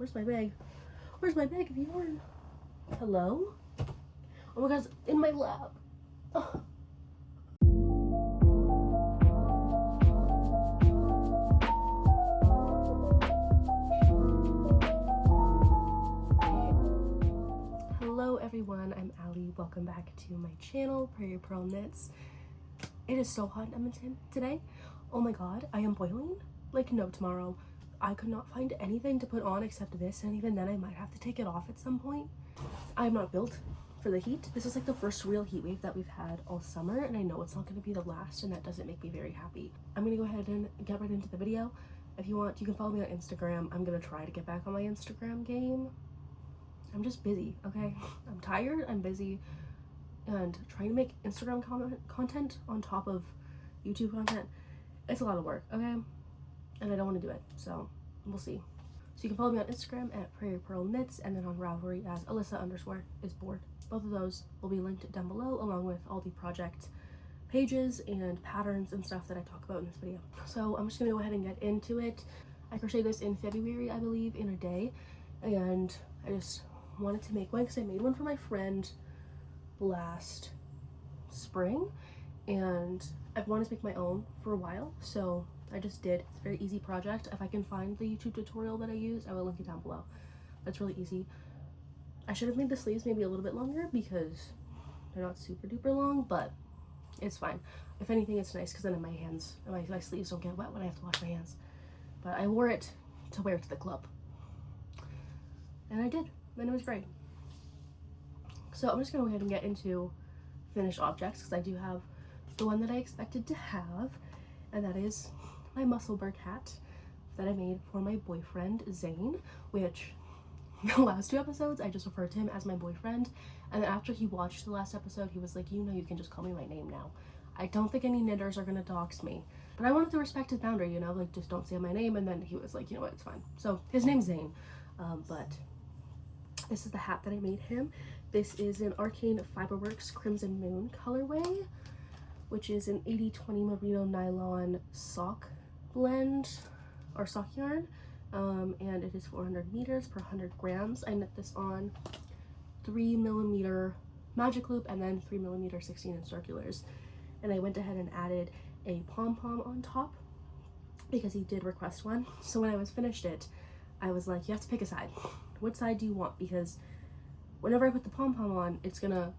Where's my bag? Where's my bag of yarn? Hello? Oh my god, it's in my lap. Oh. Hello everyone, I'm Allie. Welcome back to my channel, Prairie Purl Knits. It is so hot in Edmonton today. Oh my god, I am boiling like no tomorrow. I could not find anything to put on except this, and even then I might have to take it off at some point. I am not built for the heat. This is like the first real heat wave that we've had all summer, and I know it's not going to be the last, and that doesn't make me very happy. I'm going to go ahead and get right into the video. If you want, you can follow me on Instagram. I'm going to try to get back on my Instagram game. I'm just busy, okay? I'm tired, I'm busy, and trying to make Instagram content on top of YouTube content, it's a lot of work, okay? And I don't want to do it, so we'll see. So you can follow me on Instagram at Prairie Purl Knits, and then on Ravelry as Alyssa_isboard. Both of those will be linked down below, along with all the project pages and patterns and stuff that I talk about in this video. So I'm just gonna go ahead and get into it. I crocheted this in February, I believe, in a day, and I just wanted to make one because I made one for my friend last spring, and I've wanted to make my own for a while, so I just did. It's a very easy project. If I can find the YouTube tutorial that I used, I will link it down below. That's really easy. I should have made the sleeves maybe a little bit longer because they're not super duper long, but it's fine. If anything, it's nice because then my hands, my sleeves don't get wet when I have to wash my hands. But I wore it to wear to the club, and I did, and it was great. So I'm just gonna go ahead and get into finished objects because I do have the one that I expected to have, and that is my Musselburgh hat that I made for my boyfriend Zane, which the last two episodes I just referred to him as my boyfriend, and then after he watched the last episode he was like, you know, you can just call me my name now. I don't think any knitters are gonna dox me, but I wanted to respect his boundary, you know, like just don't say my name. And then he was like, you know what, it's fine. So his name's Zane, but this is the hat that I made him. This is an Arcane Fiberworks Crimson Moon colorway, which is an 80/20 merino nylon sock blend or sock yarn, and it is 400 meters per 100 grams. I knit this on 3mm magic loop and then 3mm 16-inch circulars, and I went ahead and added a pom-pom on top because he did request one. So when I was finished it, I was like, you have to pick a side. What side do you want? Because whenever I put the pom-pom on, it's gonna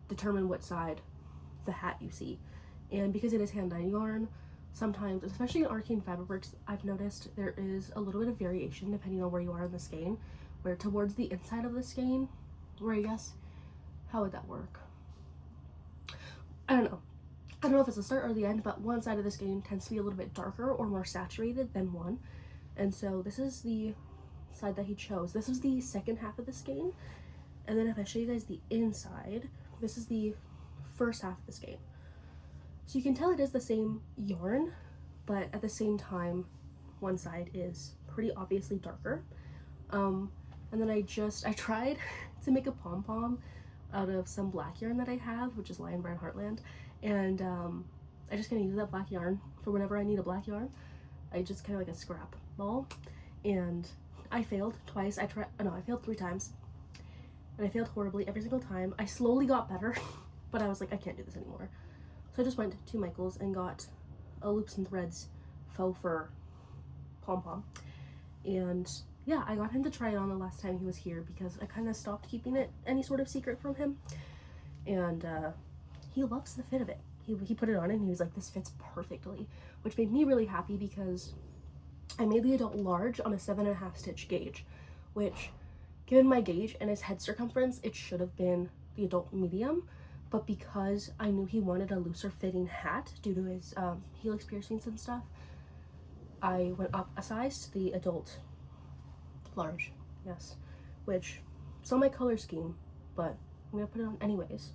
determine what side the hat you see. And because it is hand-dyed yarn, sometimes, especially in Arcane Fiberworks, I've noticed there is a little bit of variation depending on where you are in the skein, where towards the inside of the skein, where I guess, how would that work? I don't know. I don't know if it's the start or the end, but one side of the skein tends to be a little bit darker or more saturated than one. And so this is the side that he chose. This is the second half of the skein. And then if I show you guys the inside, this is the first half of the skein. So you can tell it is the same yarn, but at the same time, one side is pretty obviously darker. And then I tried to make a pom-pom out of some black yarn that I have, which is Lion Brand Heartland. And I just kind of use that black yarn for whenever I need a black yarn. I just kind of like a scrap ball. And I failed twice. I failed 3 times. And I failed horribly every single time. I slowly got better, but I was like, I can't do this anymore. So I just went to Michael's and got a Loops and Threads faux fur pom-pom. And yeah, I got him to try it on the last time he was here because I kind of stopped keeping it any sort of secret from him. And he loves the fit of it. He put it on and he was like, this fits perfectly, which made me really happy because I made the adult large on a 7.5 stitch gauge, which given my gauge and his head circumference, it should have been the adult medium. But because I knew he wanted a looser fitting hat due to his helix piercings and stuff, I went up a size to the adult large, yes, which it's not my color scheme, but I'm gonna put it on anyways.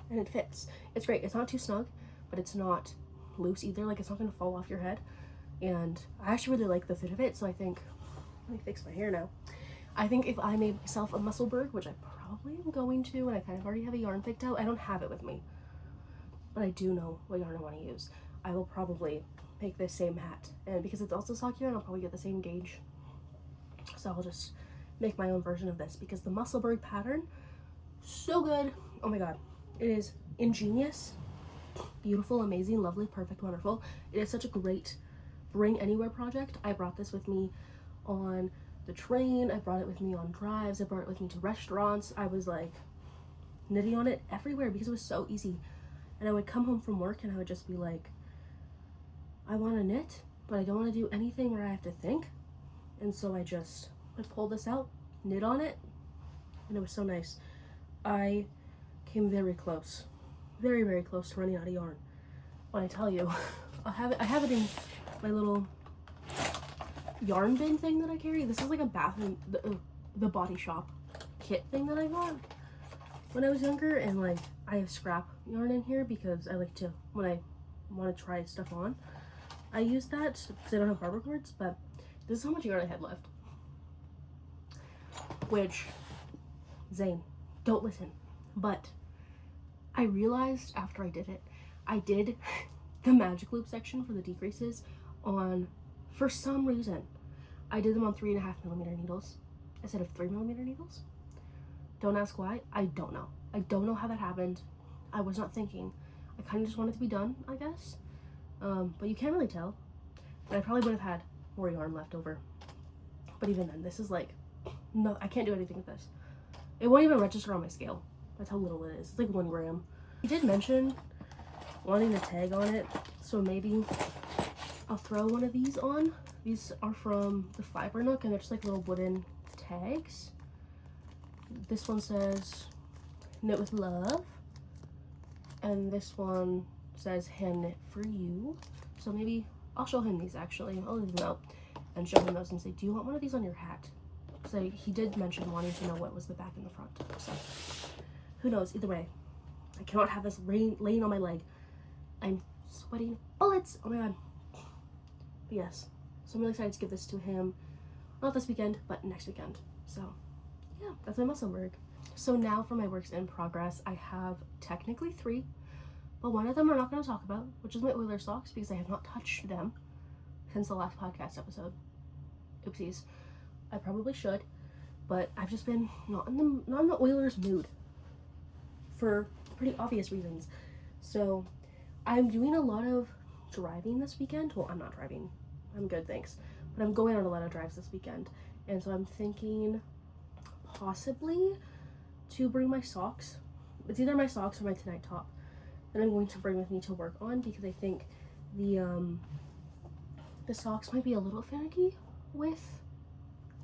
And it fits. It's great. It's not too snug, but it's not loose either. Like, it's not gonna fall off your head. And I actually really like the fit of it, so I think, let me fix my hair now. I think if I made myself a Musselburgh, which I probably am going to, and I kind of already have a yarn picked out, I don't have it with me, but I do know what yarn I want to use. I will probably make this same hat. And because it's also sock yarn, I'll probably get the same gauge. So I'll just make my own version of this because the Musselburgh pattern, so good. Oh my god. It is ingenious, beautiful, amazing, lovely, perfect, wonderful. It is such a great bring anywhere project. I brought this with me on the train. I brought it with me on drives. I brought it with me to restaurants. I was like knitting on it everywhere because it was so easy. And I would come home from work and I would just be like, I want to knit, but I don't want to do anything where I have to think. And so I just would pull this out, knit on it, and it was so nice. I came very close, very, very close to running out of yarn. When I tell you, I have it in my little yarn bin thing that I carry. This is like a bathroom, the Body Shop kit thing that I got when I was younger, and like I have scrap yarn in here because I like to, when I want to try stuff on, I use that because I don't have barber cords. But this is how much yarn I had left, which, Zane, don't listen. But I realized after I did it, I did the magic loop section for the decreases on, for some reason, I did them on 3.5mm needles instead of 3mm needles. Don't ask why. I don't know. I don't know how that happened. I was not thinking. I kind of just wanted to be done, I guess. But you can't really tell. But I probably would have had more yarn left over. But even then, this is like, no, I can't do anything with this. It won't even register on my scale. That's how little it is. It's like 1 gram. He did mention wanting a tag on it, so maybe I'll throw one of these on. These are from the Fiber Nook, and they're just like little wooden tags. This one says knit with love, and this one says hand knit for you. So maybe I'll show him these. Actually, I'll leave them out and show him those and say, do you want one of these on your hat? So he did mention wanting to know what was the back and the front. So who knows? Either way, I cannot have this laying on my leg. I'm sweating bullets. Oh my god. But yes, so I'm really excited to give this to him, not this weekend, but next weekend. So yeah, that's my Musselburgh. So now for my works in progress, I have technically 3, but one of them we're not going to talk about, which is my Oiler socks, because I have not touched them since the last podcast episode. Oopsies. I probably should, but I've just been not in the Oilers mood for pretty obvious reasons. So I'm doing a lot of driving this weekend. Well, I'm not driving. I'm good, thanks. But I'm going on a lot of drives this weekend. And so I'm thinking possibly to bring my socks. It's either my socks or my tonight top that I'm going to bring with me to work on, because I think the socks might be a little finicky with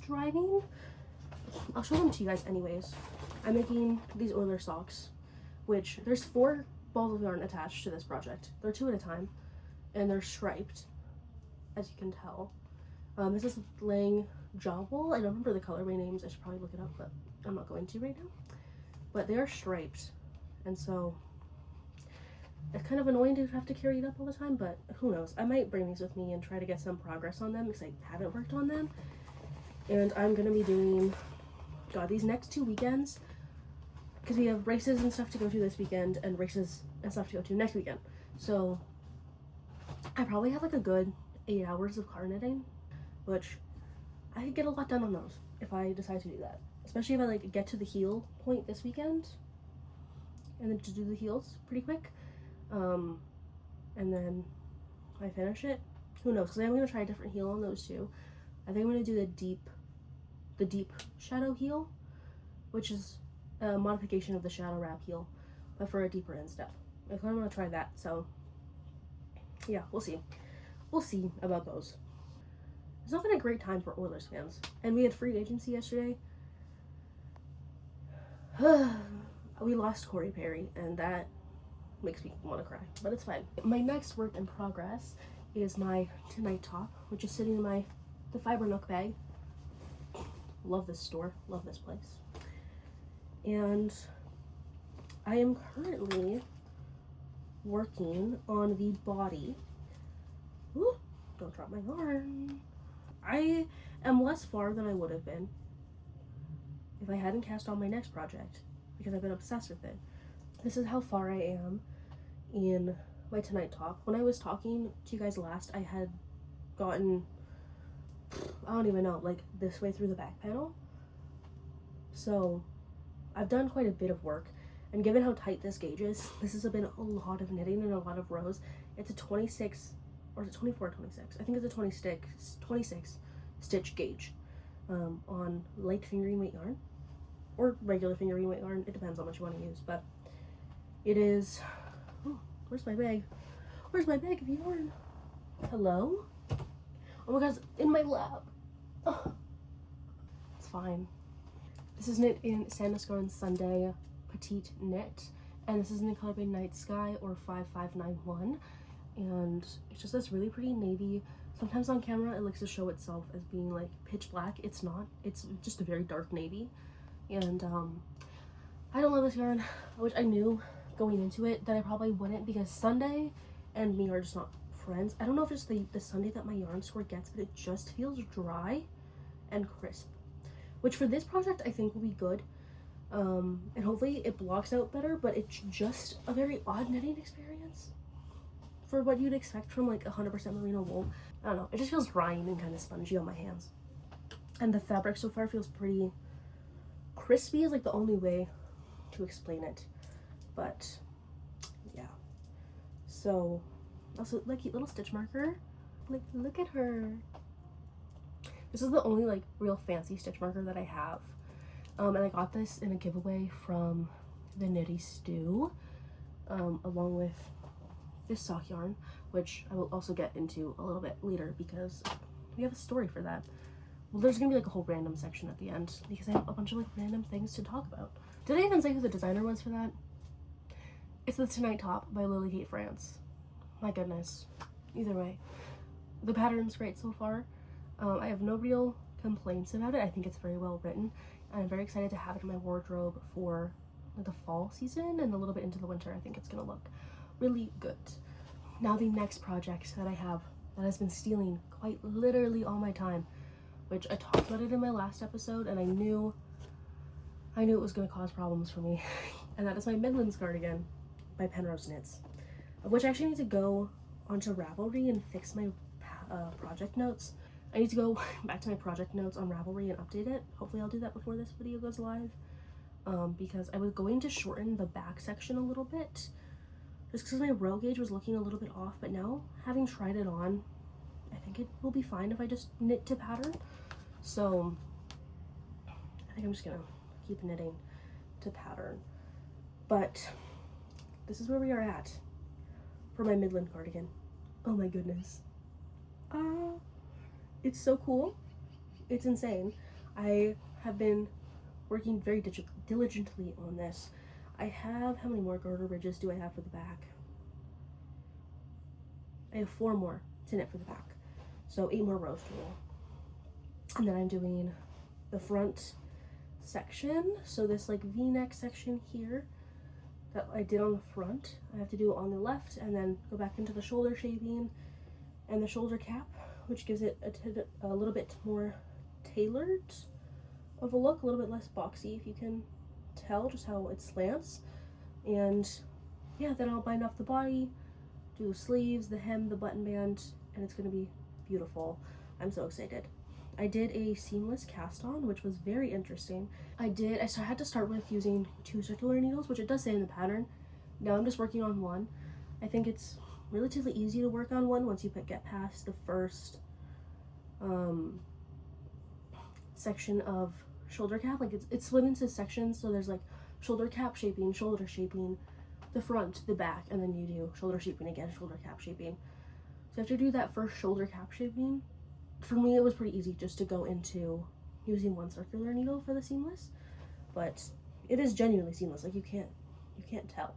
driving. I'll show them to you guys anyways. I'm making these Oiler socks, which there's 4 balls of yarn attached to this project. They're 2 at a time, and they're striped, as you can tell. This is Lang Jawwool. I don't remember the colorway names. I should probably look it up, but I'm not going to right now. But they are striped, and so it's kind of annoying to have to carry it up all the time, but who knows. I might bring these with me and try to get some progress on them, because I haven't worked on them. And I'm going to be doing, God, these next 2 weekends, because we have races and stuff to go to this weekend, and races and stuff to go to next weekend. So I probably have like a good 8 hours of car knitting, which I could get a lot done on those if I decide to do that. Especially if I like get to the heel point this weekend, and then to do the heels pretty quick, and then I finish it. Who knows? Because I'm going to try a different heel on those too. I think I'm going to do the deep shadow heel, which is a modification of the shadow wrap heel, but for a deeper instep. I kind of want to try that. So yeah, we'll see. We'll see about those. It's not been a great time for Oilers fans, and we had free agency yesterday. We lost Corey Perry, and that makes me want to cry, but it's fine. My next work in progress is my tonight top, which is sitting in the Fiber Nook bag. Love this store, love this place. And I am currently working on the body. Ooh, don't drop my yarn. I am less far than I would have been if I hadn't cast on my next project, because I've been obsessed with it. This is how far I am in my tonight top. When I was talking to you guys last, I had gotten, I don't even know, like this way through the back panel. So I've done quite a bit of work, and given how tight this gauge is, this has been a lot of knitting and a lot of rows. It's a 26, or is it 24 or 26? I think it's a 26 stitch gauge on light fingering weight yarn, or regular fingering weight yarn. It depends on what you want to use, but it is, oh, where's my bag? Where's my bag of yarn? Hello? Oh my god, it's in my lap. Oh, it's fine. This is knit in Sandusky Sunday Petite Knit, and this is in the color by Night Sky, or 5591, and it's just this really pretty navy. Sometimes on camera it likes to show itself as being like pitch black. It's not. It's just a very dark navy, and I don't love this yarn, which I knew going into it that I probably wouldn't, because Sunday and me are just not friends. I don't know if it's the Sunday that my yarn store gets, but it just feels dry and crisp, which for this project I think will be good, and hopefully it blocks out better, but it's just a very odd knitting experience for what you'd expect from like 100% merino wool. I don't know, it just feels drying and kind of spongy on my hands, and the fabric so far feels pretty crispy is like the only way to explain it, but yeah. So also like cute little stitch marker, like look at her. This is the only like real fancy stitch marker that I have, and I got this in a giveaway from the Knitty Stew, along with this sock yarn, which I will also get into a little bit later because we have a story for that. Well, there's gonna be like a whole random section at the end because I have a bunch of like random things to talk about. Did I even say who the designer was for that? It's the Tonight Top by Lily Kate France. My goodness. Either way, the pattern's great so far. I have no real complaints about it. I think it's very well written, and I'm very excited to have it in my wardrobe for the fall season and a little bit into the winter. I think it's gonna look really good. Now the next project that I have that has been stealing quite literally all my time, which I talked about it in my last episode, and I knew it was gonna cause problems for me, and that is my Midland cardigan by Penrose Knits, which I actually need to go onto Ravelry and fix my project notes. I need to go back to my project notes on Ravelry and update it. Hopefully I'll do that before this video goes live, because I was going to shorten the back section a little bit just because my row gauge was looking a little bit off, but now having tried it on, I think it will be fine if I just knit to pattern. So I think I'm just gonna keep knitting to pattern. But this is where we are at for my Midland cardigan. Oh my goodness. It's so cool. It's insane. I have been working very diligently on this. I have, how many more garter ridges do I have for the back? I have 4 more to knit for the back. So 8 more rows total. And then I'm doing the front section. So this like V-neck section here that I did on the front, I have to do on the left and then go back into the shoulder shaping and the shoulder cap, which gives it a little bit more tailored of a look, a little bit less boxy, if you can tell just how it slants. And yeah, then I'll bind off the body, do the sleeves, the hem, the button band, and it's gonna be beautiful. I'm so excited. I did a seamless cast on, which was very interesting. I had to start with using 2 circular needles, which it does say in the pattern. Now I'm just working on 1. I think it's relatively easy to work on 1 once you get past the first section of shoulder cap. Like it's split into sections, so there's like shoulder cap shaping, shoulder shaping, the front, the back, and then you do shoulder shaping again, shoulder cap shaping. So after you do that first shoulder cap shaping, for me it was pretty easy just to go into using 1 circular needle for the seamless, but it is genuinely seamless. Like you can't tell.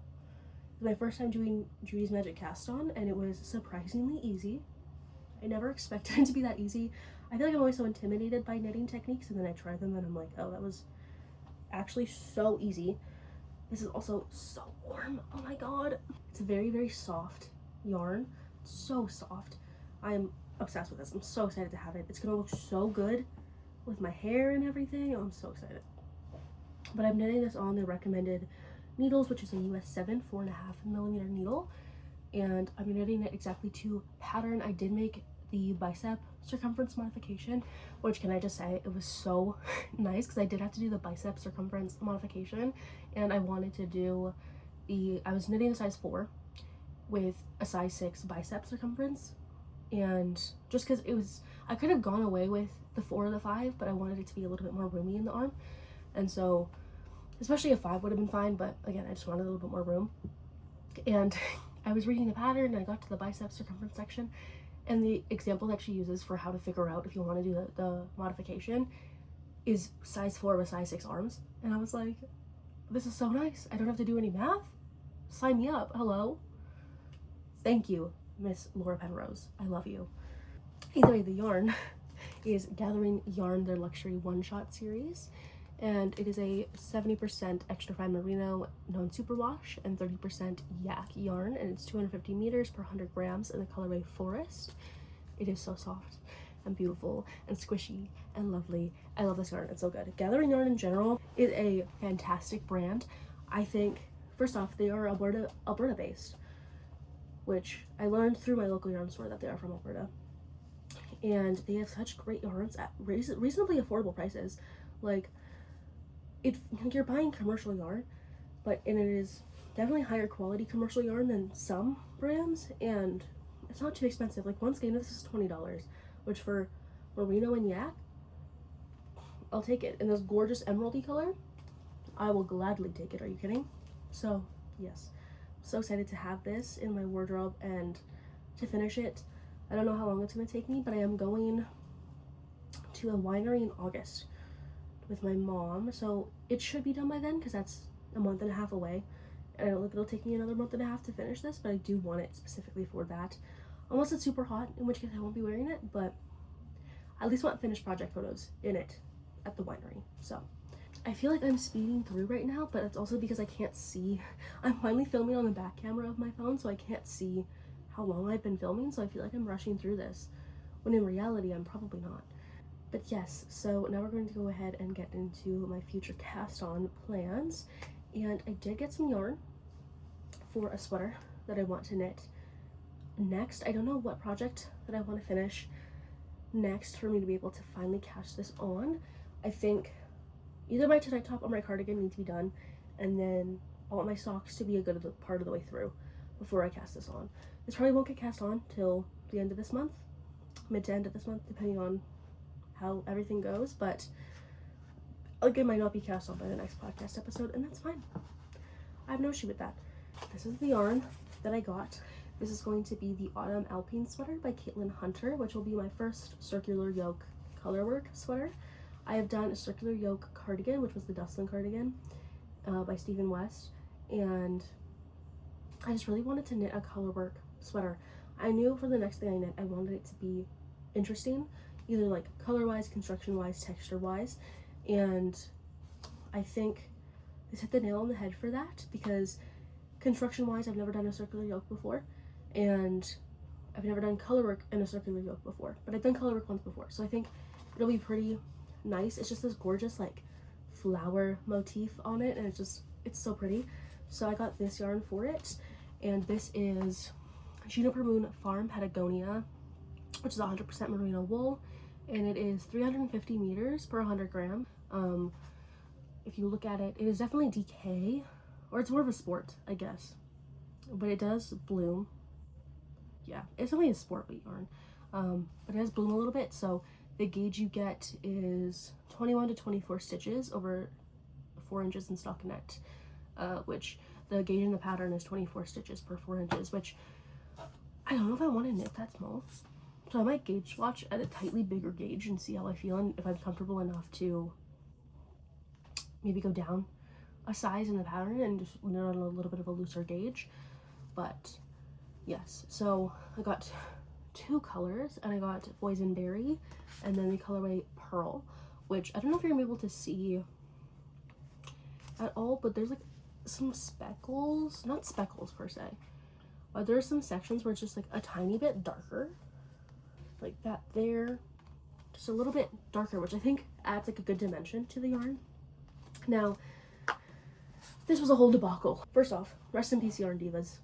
It was my first time doing Judy's Magic cast on, and it was surprisingly easy. I never expected it to be that easy. I feel like I'm always so intimidated by knitting techniques, and then I try them and I'm like, oh, that was actually so easy. This is also so warm. Oh my god. It's a very, very soft yarn. So soft. I'm obsessed with this. I'm so excited to have it. It's gonna look so good with my hair and everything. Oh, I'm so excited. But I'm knitting this on the recommended needles, which is a US 7 4.5mm needle, and I'm knitting it exactly to pattern. I did make the bicep circumference modification, which, can I just say, it was so nice because I did have to do the bicep circumference modification, and I wanted to do I was knitting a size 4 with a size 6 bicep circumference, and just because I could have gone away with the 4 or the 5, but I wanted it to be a little bit more roomy in the arm, and so especially a 5 would have been fine, but again, I just wanted a little bit more room. And I was reading the pattern and I got to the bicep circumference section, and the example that she uses for how to figure out if you want to do the modification is size 4 with size 6 arms, and I was like, this is so nice. I don't have to do any math. Sign me up. Hello. Thank you, Miss Laura Penrose. I love you. Either way, the yarn is Gathering Yarn, their luxury one-shot series, and it is a 70% extra fine merino non-superwash and 30% yak yarn, and it's 250 meters per 100 grams in the colorway Forest. It is so soft and beautiful and squishy and lovely. I love this yarn. It's so good. Gathering Yarn in general is a fantastic brand. I think, first off, they are Alberta based, which I learned through my local yarn store that they are from Alberta, and they have such great yarns at reasonably affordable prices. Like, you're buying commercial yarn, and it is definitely higher quality commercial yarn than some brands, and it's not too expensive. Like, one skein of this is $20, which for merino and yak, I'll take it. In this gorgeous emeraldy color, I will gladly take it. Are you kidding? So yes, so excited to have this in my wardrobe and to finish it. I don't know how long it's going to take me, but I am going to a winery in August with my mom, so it should be done by then because that's a month and a half away, and I don't think it'll take me another month and a half to finish this, but I do want it specifically for that, unless it's super hot, in which case I won't be wearing it, but I at least want finished project photos in it at the winery. So I feel like I'm speeding through right now, but it's also because I can't see. I'm finally filming on the back camera of my phone, so I can't see how long I've been filming, so I feel like I'm rushing through this, when in reality I'm probably not. But yes, so now we're going to go ahead and get into my future cast on plans, and I did get some yarn for a sweater that I want to knit next. I don't know what project that I want to finish next for me to be able to finally cast this on. I think either my tie top or my cardigan need to be done, and then I want my socks to be a good part of the way through before I cast this on. This probably won't get cast on till the end of this month, mid to end of this month, depending on how everything goes, but like, it might not be cast on by the next podcast episode, and that's fine. I have no issue with that. This is the yarn that I got. This is going to be the Autumn Alpine sweater by Caitlin Hunter, which will be my first circular yoke colorwork sweater. I have done a circular yoke cardigan, which was the Dustin cardigan by Stephen West, and I just really wanted to knit a colorwork sweater. I knew for the next thing I knit, I wanted it to be interesting, either like color-wise, construction-wise, texture-wise, and I think this hit the nail on the head for that, because construction-wise, I've never done a circular yoke before, and I've never done colorwork in a circular yoke before, but I've done colorwork once before, so I think it'll be pretty nice. It's just this gorgeous like flower motif on it, and it's so pretty. So I got this yarn for it, and this is Juniper Moon Farm Patagonia, which is 100% merino wool, and it is 350 meters per 100 gram. If you look at it, it is definitely DK, or it's more of a sport, I guess, but it does bloom. Yeah, it's only a sport weight yarn, but it does bloom a little bit, so the gauge you get is 21 to 24 stitches over 4 inches in stockinette, which the gauge in the pattern is 24 stitches per 4 inches, which I don't know if I want to knit that small. So I might gauge swatch at a tightly bigger gauge and see how I feel, and if I'm comfortable enough to maybe go down a size in the pattern and just knit on a little bit of a looser gauge. But yes, so I got 2 colors, and I got Boysenberry and then the colorway Pearl, which I don't know if you're gonna be able to see at all, but there's like some speckles, not speckles per se, but there's some sections where it's just like a tiny bit darker, like that there, just a little bit darker, which I think adds like a good dimension to the yarn. Now, this was a whole debacle. First off, rest in peace Yarn Divas.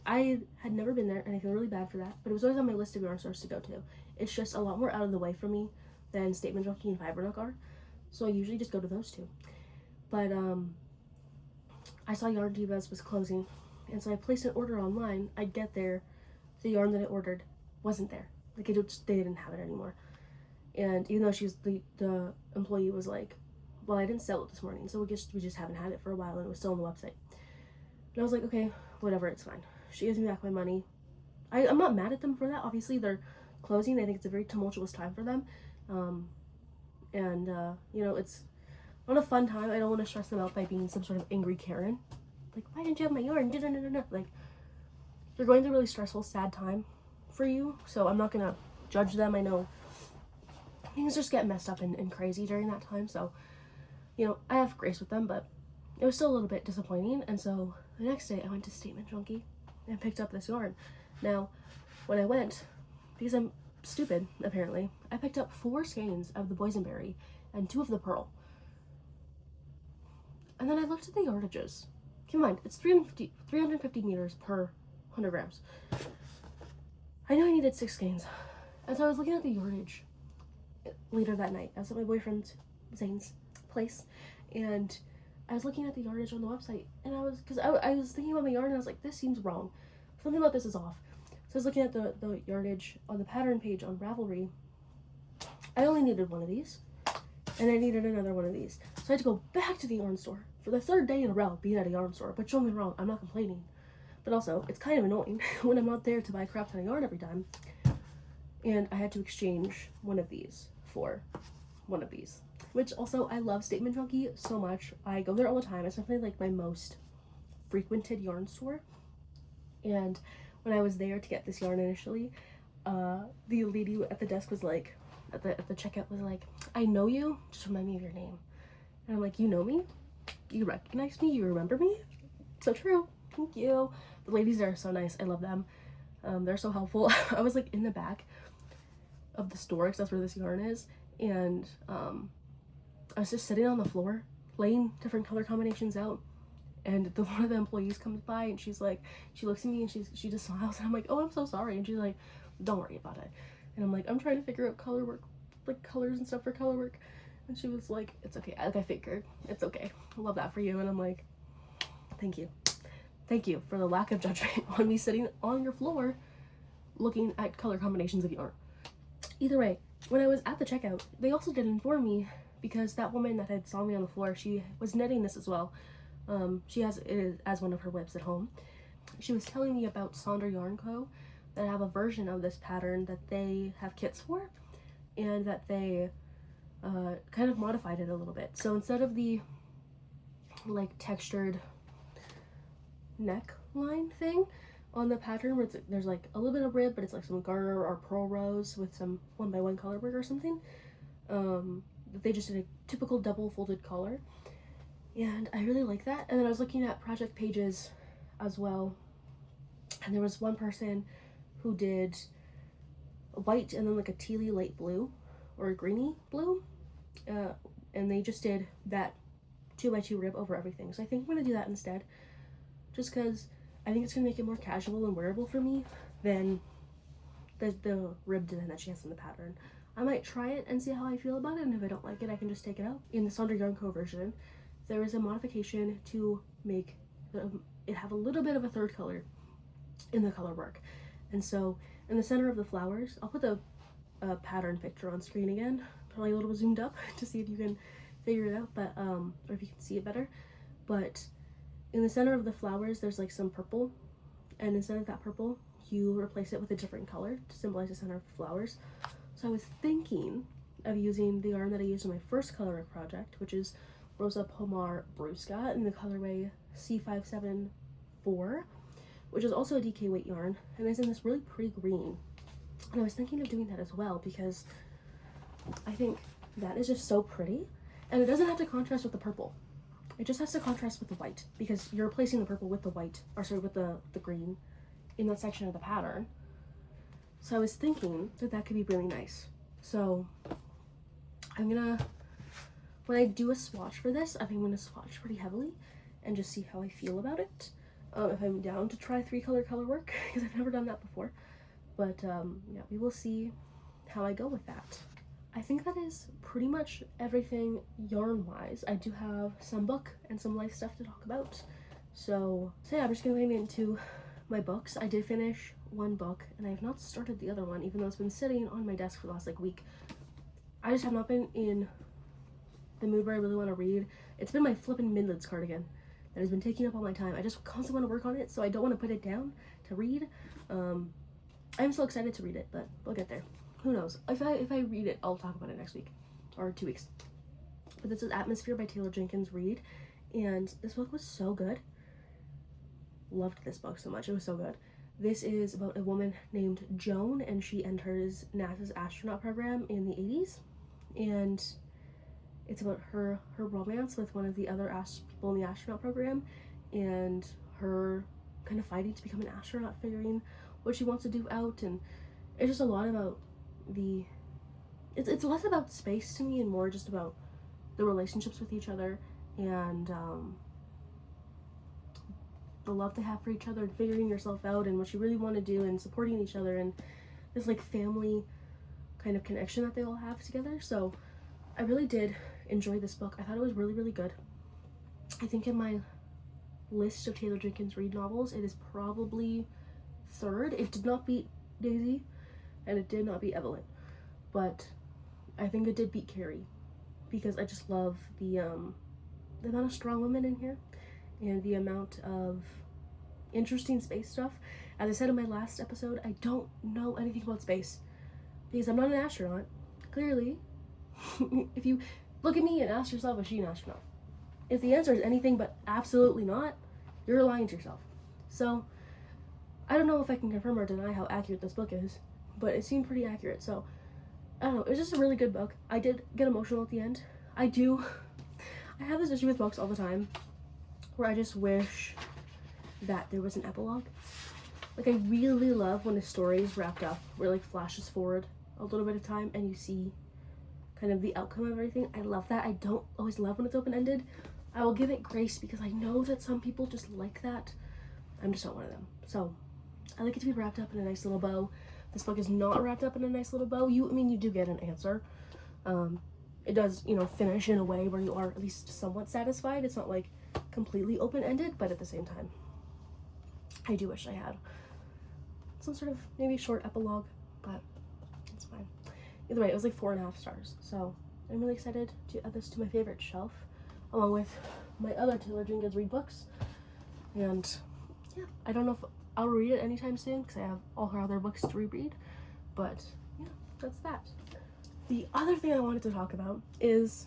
I had never been there, and I feel really bad for that, but it was always on my list of yarn stores to go to. It's just a lot more out of the way for me than Statement Junkie and Fiber Nook are, so I usually just go to those two. But I saw Yarn Divas was closing, and so I placed an order online. I get there, the yarn that I ordered wasn't there. Like, they didn't have it anymore. And even though the employee was like, well, I didn't sell it this morning, so we just haven't had it for a while, and it was still on the website. And I was like, okay, whatever, it's fine. She gives me back my money. I'm not mad at them for that. Obviously, they're closing. I think it's a very tumultuous time for them. You know, it's not a fun time. I don't want to stress them out by being some sort of angry Karen. Like, why didn't you have my yarn? Like, they're going through a really stressful, sad time for you, so I'm not going to judge them. I know things just get messed up and crazy during that time, so, you know, I have grace with them, but it was still a little bit disappointing. And so the next day I went to Statement Junkie and picked up this yarn. Now, when I went, because I'm stupid, apparently, I picked up 4 skeins of the boysenberry and 2 of the pearl. And then I looked at the yardages. Keep in mind, it's 350 meters per 100 grams. I knew I needed 6 skeins. And so I was looking at the yardage later that night. I was at my boyfriend Zane's place, and I was looking at the yardage on the website, and I was thinking about my yarn, and I was like, this seems wrong. Something about this is off. So I was looking at the yardage on the pattern page on Ravelry. I only needed 1 of these, and I needed another 1 of these. So I had to go back to the yarn store for the 3rd day in a row being at a yarn store. But don't get me wrong, I'm not complaining. But also, it's kind of annoying when I'm not there to buy crap ton of yarn every time. And I had to exchange 1 of these for 1 of these. Which also, I love Statement Junkie so much. I go there all the time. It's definitely like my most frequented yarn store. And when I was there to get this yarn initially, the lady at the desk was like, at the checkout was like, I know you, just remind me of your name. And I'm like, you know me? You recognize me? You remember me? So true. Thank you. The ladies there are so nice. I love them. They're so helpful. I was like in the back of the store, because that's where this yarn is, and I was just sitting on the floor laying different color combinations out, and one of the employees comes by, and she's like, she looks at me and she just smiles, and I'm like, oh, I'm so sorry. And she's like, don't worry about it. And I'm like, I'm trying to figure out color work, like colors and stuff for color work. And she was like, it's okay. Like, I figured, it's okay. I love that for you. And I'm like, thank you for the lack of judgment on me sitting on your floor looking at color combinations of yarn. Either way, when I was at the checkout, they also did inform me, because that woman that had saw me on the floor, she was knitting this as well. She has it as one of her whips at home. She was telling me about Sonder Yarn Co. that have a version of this pattern that they have kits for, and that they kind of modified it a little bit. So instead of the like textured neckline thing on the pattern where there's like a little bit of rib, but it's like some garter or pearl rows with some 1x1 color work or something, they just did a typical double folded collar, and I really like that. And then I was looking at project pages as well, and there was one person who did white and then like a tealy light blue or a greeny blue, and they just did that 2x2 rib over everything. So I think I'm gonna do that instead, just because I think it's gonna make it more casual and wearable for me than the rib design that she has in the pattern. I might try it and see how I feel about it, and if I don't like it, I can just take it out. In the Sonder Yarn Co. version, there is a modification to make it have a little bit of a 3rd color in the color work. And so in the center of the flowers, I'll put the pattern picture on screen again, probably a little zoomed up to see if you can figure it out, but or if you can see it better. But in the center of the flowers, there's like some purple, and instead of that purple, you replace it with a different color to symbolize the center of the flowers. So I was thinking of using the yarn that I used in my first color work project, which is Rosa Pomar Brusca in the colorway C574, which is also a DK weight yarn, and it's in this really pretty green. And I was thinking of doing that as well, because I think that is just so pretty, and it doesn't have to contrast with the purple. It just has to contrast with the white, because you're replacing the purple with the white, or sorry, with the green in that section of the pattern. So I was thinking that that could be really nice. So I'm gonna, when I do a swatch for this, I think I'm gonna swatch pretty heavily and just see how I feel about it. if I'm down to try 3-color color work, because I've never done that before. But yeah, we will see how I go with that. I think that is pretty much everything yarn-wise. I do have some book and some life stuff to talk about. So yeah, I'm just gonna get into my books. I did finish one book, and I have not started the other one, even though it's been sitting on my desk for the last like week. I just have not been in the mood where I really want to read. It's been my flippin' Midland's cardigan that has been taking up all my time. I just constantly want to work on it, so I don't want to put it down to read. I'm so excited to read it, but we'll get there. Who knows? If I read it, I'll talk about it next week or 2 weeks. But this is Atmosphere by Taylor Jenkins Reid, and this book was so good. Loved this book so much. It was so good. This is about a woman named Joan, and she enters NASA's astronaut program in the 80s, and it's about her romance with one of the other people in the astronaut program, and her kind of fighting to become an astronaut, figuring what she wants to do out. And it's just a lot about it's less about space to me and more just about the relationships with each other, and the love they have for each other, and figuring yourself out and what you really want to do, and supporting each other, and this like family kind of connection that they all have together. So I really did enjoy this book. I thought it was really, really good. I think in my list of Taylor Jenkins Reid novels, it is probably 3rd. It did not beat Daisy, and it did not beat Evelyn, but I think it did beat Carrie, because I just love the amount of strong women in here, and the amount of interesting space stuff. As I said in my last episode, I don't know anything about space, because I'm not an astronaut, clearly. If you look at me and ask yourself, is she an astronaut? If the answer is anything but absolutely not, you're lying to yourself. So I don't know if I can confirm or deny how accurate this book is, but it seemed pretty accurate. So I don't know, it was just a really good book. I did get emotional at the end. I have this issue with books all the time where I just wish that there was an epilogue. Like, I really love when a story is wrapped up, where like flashes forward a little bit of time and you see kind of the outcome of everything. I love that. I don't always love when it's open-ended. I will give it grace because I know that some people just like that. I'm just not one of them. So I like it to be wrapped up in a nice little bow. This book is not wrapped up in a nice little bow. You do get an answer. It does, finish in a way where you are at least somewhat satisfied. It's not like completely open-ended, but at the same time, I do wish I had some sort of maybe short epilogue, but it's fine. Either way, it was like 4.5 stars. So I'm really excited to add this to my favorite shelf, along with my other Taylor Jenkins Reid books. And yeah, I don't know if I'll read it anytime soon because I have all her other books to reread, but yeah, that's that. The other thing I wanted to talk about is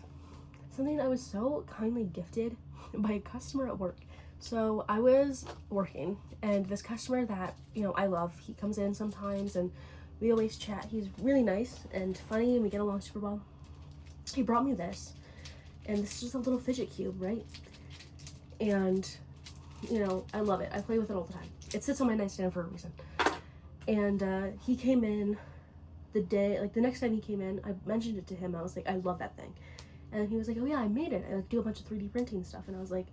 something I was so kindly gifted by a customer at work. So I was working, and this customer that, I love, he comes in sometimes and we always chat. He's really nice and funny, and we get along super well. He brought me this, and this is just a little fidget cube, right? And, I love it. I play with it all the time. It sits on my nightstand for a reason. And he came in the next time he came in, I mentioned it to him. I was like, I love that thing. And he was like, oh yeah, I made it. I do a bunch of 3D printing stuff. And I was like,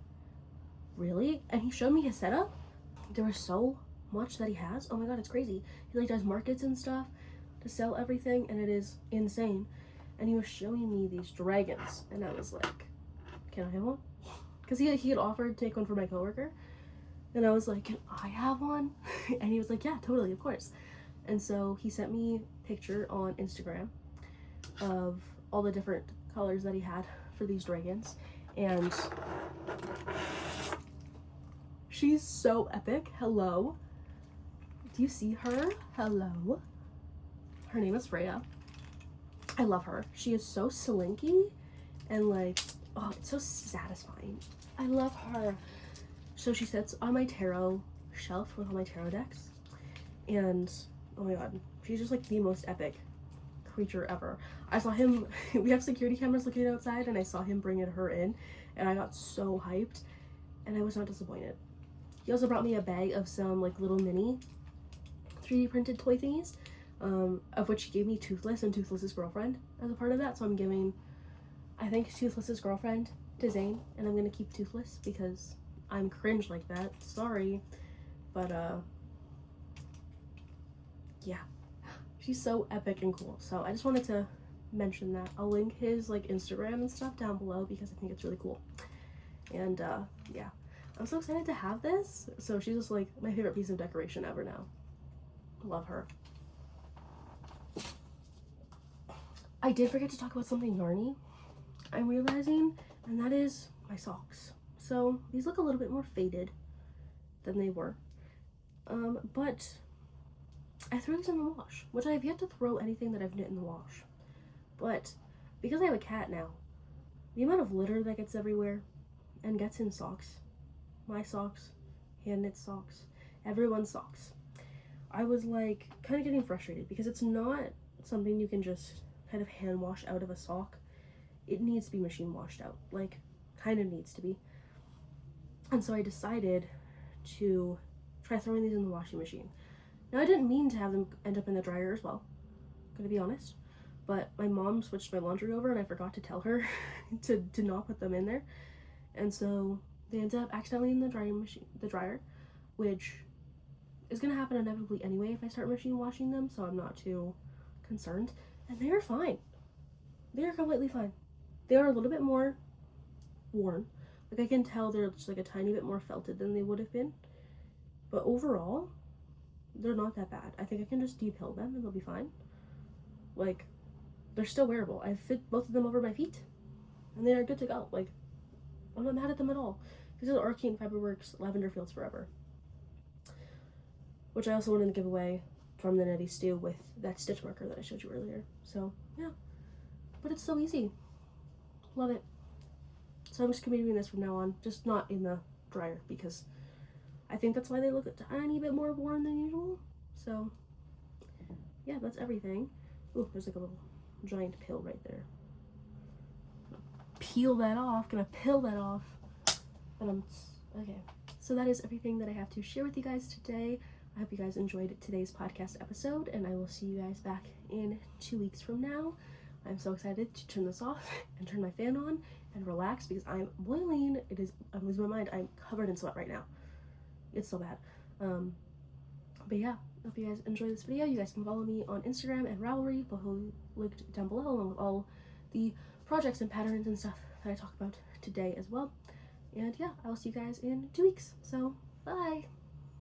really? And he showed me his setup. There was so much that he has. Oh my god, it's crazy. He does markets and stuff to sell everything, and it is insane. And he was showing me these dragons, and I was like, can I have one? Because he had offered to take one for my coworker, and I was like, can I have one? And he was like, yeah, totally, of course. And so he sent me a picture on Instagram of all the different colors that he had for these dragons, and she's so epic. Hello. Do you see her? Hello. Her name is Freya. I love her. She is so slinky and oh, it's so satisfying. I love her. So she sits on my tarot shelf with all my tarot decks, and oh my god, she's just the most epic creature ever. I saw him, we have security cameras looking outside, and I saw him bringing her in, and I got so hyped, and I was not disappointed. He also brought me a bag of some little mini 3D printed toy thingies, of which he gave me Toothless and Toothless's girlfriend as a part of that. So I'm giving, I think, Toothless's girlfriend to Zane, and I'm going to keep Toothless because I'm cringe like that. Sorry. But, yeah. She's so epic and cool. So I just wanted to mention that. I'll link his, like, Instagram and stuff down below because I think it's really cool. And, yeah. I'm so excited to have this. So she's just, like, my favorite piece of decoration ever now. Love her. I did forget to talk about something yarny, I'm realizing, and that is my socks. So these look a little bit more faded than they were. But I threw these in the wash, which I have yet to throw anything that I've knit in the wash. But because I have a cat now, the amount of litter that gets everywhere and gets in socks, my socks, hand knit socks, everyone's socks, I was like kind of getting frustrated because it's not something you can just kind of hand wash out of a sock. It needs to be machine washed out, like kind of needs to be. And so I decided to try throwing these in the washing machine. Now I didn't mean to have them end up in the dryer as well, gonna be honest, but my mom switched my laundry over and I forgot to tell her to not put them in there, and so they ended up accidentally in the dryer, which is gonna happen inevitably anyway if I start machine washing them, so I'm not too concerned. And they are fine. They are completely fine. They are a little bit more worn. Like I can tell they're just like a tiny bit more felted than they would have been. But overall, they're not that bad. I think I can just de-pill them and they'll be fine. Like, they're still wearable. I fit both of them over my feet and they are good to go. Like, I'm not mad at them at all. These are the Arcane Fiberworks Lavender Fields Forever, which I also wanted to give away from the Nutty Stew with that stitch marker that I showed you earlier. So, yeah. But it's so easy. Love it. So I'm just gonna be doing this from now on, just not in the dryer because I think that's why they look a tiny bit more worn than usual. So, yeah, that's everything. Ooh, there's like a little giant pill right there. Peel that off, gonna peel that off. But okay. So that is everything that I have to share with you guys today. I hope you guys enjoyed today's podcast episode, and I will see you guys back in 2 weeks from now. I'm so excited to turn this off and turn my fan on and relax because I'm boiling. I'm losing my mind. I'm covered in sweat right now. It's so bad. But yeah, hope you guys enjoy this video. You guys can follow me on Instagram and Ravelry, both linked down below, along with all the projects and patterns and stuff that I talk about today as well. And yeah, I will see you guys in 2 weeks. So, bye!